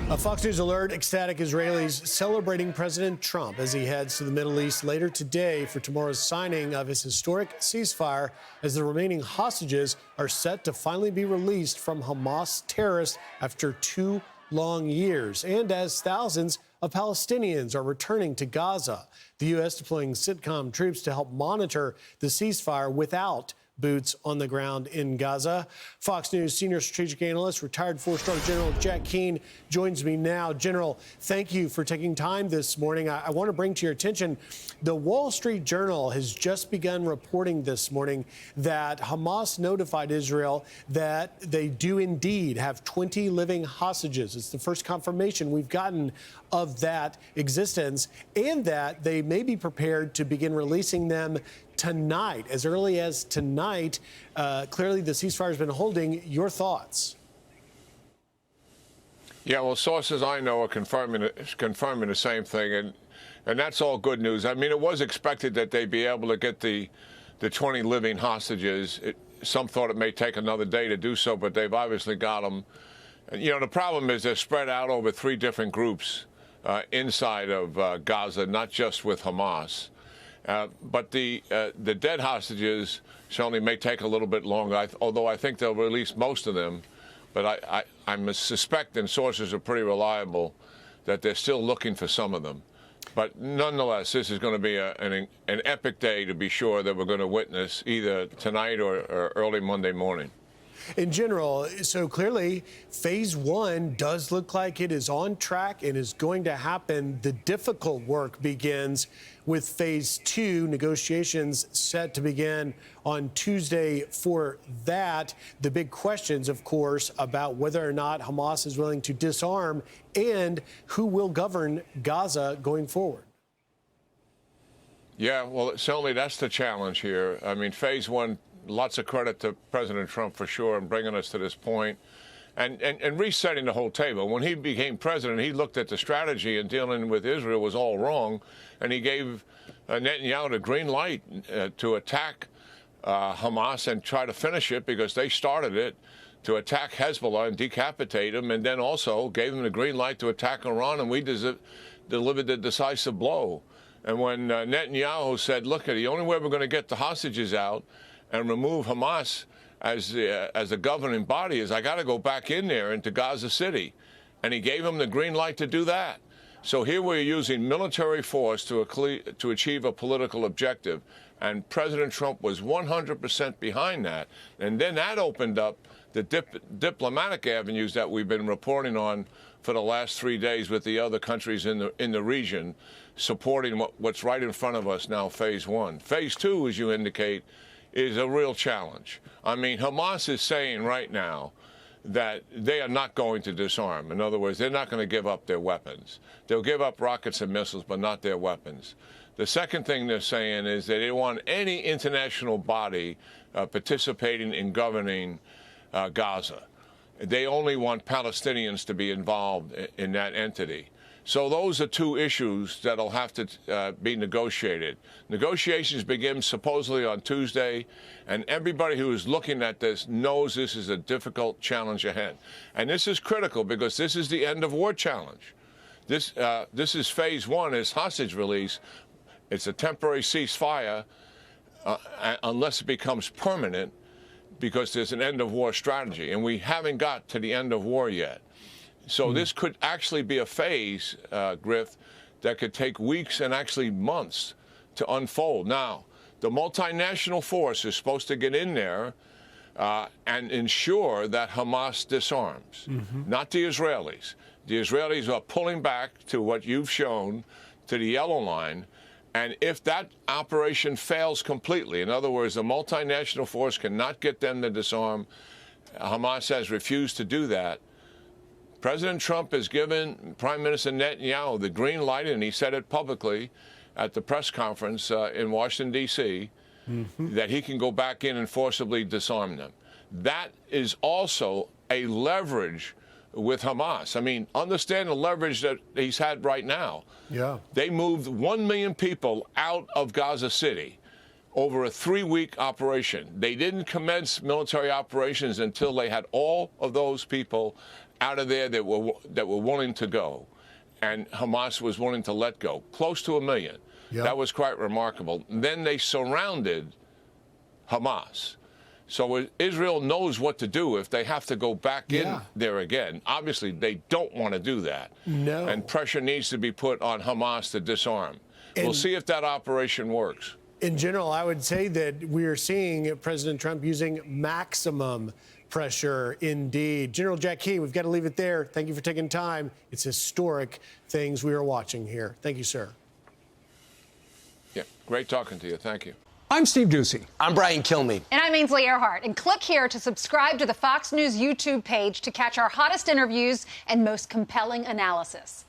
A Fox News alert, ecstatic Israelis celebrating President Trump as he heads to the Middle East later today for tomorrow's signing of his historic ceasefire as the remaining hostages are set to finally be released from Hamas terrorists after 2 long years, and as thousands of Palestinians are returning to Gaza. The U.S. deploying CENTCOM troops to help monitor the ceasefire without boots on the ground in Gaza. Fox News senior strategic analyst, retired four-star General Jack Keane joins me now. General, thank you for taking time this morning. I want to bring to your attention, the Wall Street Journal has just begun reporting this morning that Hamas notified Israel that they do indeed have 20 living hostages. It's the first confirmation we've gotten of that existence, and that they may be prepared to begin releasing them tonight, as early as tonight. Clearly, the ceasefire has been holding. Your thoughts? Yeah, well, sources I know are confirming the same thing, and that's all good news. I mean, it was expected that they'd be able to get the 20 living hostages. Some thought it may take another day to do so, but they've obviously got them. You know, the problem is they're spread out over 3 different groups inside of Gaza, not just with Hamas. But the dead hostages certainly may take a little bit longer, although I think they'll release most of them. But I suspect, and sources are pretty reliable, that they're still looking for some of them. But nonetheless, this is going to be an epic day, to be sure, that we're going to witness either tonight or early Monday morning. In general, so clearly, phase 1 does look like it is on track and is going to happen. The difficult work begins with phase 2, negotiations set to begin on Tuesday for that. The big questions, of course, about whether or not Hamas is willing to disarm and who will govern Gaza going forward. Yeah, well, certainly that's the challenge here. I mean, phase 1, lots of credit to President Trump for sure in bringing us to this point and resetting the whole table. When he became president, he looked at the strategy in dealing with Israel was all wrong, and he gave Netanyahu the green light to attack Hamas and try to finish it, because they started it, to attack Hezbollah and decapitate them, and then also gave them the green light to attack Iran, and we delivered the decisive blow. And when Netanyahu said, look, the only way we're going to get the hostages out and remove Hamas as the governing body is I got to go back in there into Gaza City. And he gave him the green light to do that. So here we're using military force to achieve a political objective. And President Trump was 100% behind that. And then that opened up the diplomatic avenues that we've been reporting on for the last 3 days with the other countries in the region, supporting what's right in front of us now, phase 1. Phase 2, as you indicate, is a real challenge. I mean, Hamas is saying right now that they are not going to disarm. In other words, they're not going to give up their weapons. They'll give up rockets and missiles, but not their weapons. The second thing they're saying is that they want any international body participating in governing Gaza. They only want Palestinians to be involved in that entity. So those are 2 issues that'll have to be negotiated. Negotiations begin supposedly on Tuesday, and everybody who is looking at this knows this is a difficult challenge ahead. And this is critical because this is the end of war challenge. This is phase 1, is hostage release. It's a temporary ceasefire unless it becomes permanent, because there's an end of war strategy, and we haven't got to the end of war yet. So this could actually be a phase, Griff, that could take weeks and actually months to unfold. Now, the multinational force is supposed to get in there and ensure that Hamas disarms, not the Israelis. The Israelis are pulling back to what you've shown, to the yellow line. And if that operation fails completely, in other words, the multinational force cannot get them to disarm, Hamas has refused to do that, President Trump has given Prime Minister Netanyahu the green light, and he said it publicly at the press conference in Washington, D.C., that he can go back in and forcibly disarm them. That is also a leverage with Hamas. I mean, understand the leverage that he's had right now. Yeah. They moved 1 million people out of Gaza City over a 3-week operation. They didn't commence military operations until they had all of those people out of there that were willing to go, and Hamas was willing to let go, close to 1 million. Yep. That was quite remarkable. Then they surrounded Hamas. So Israel knows what to do if they have to go back in there again. Obviously, they don't want to do that. No. And pressure needs to be put on Hamas to disarm. We'll see if that operation works. In general, I would say that we are seeing President Trump using maximum pressure indeed. General Jack Keane, we've got to leave it there. Thank you for taking time. It's historic things we are watching here. Thank you, sir. Yeah, great talking to you. Thank you. I'm Steve Ducey. I'm Brian Kilmeade. And I'm Ainsley Earhart. And click here to subscribe to the Fox News YouTube page to catch our hottest interviews and most compelling analysis.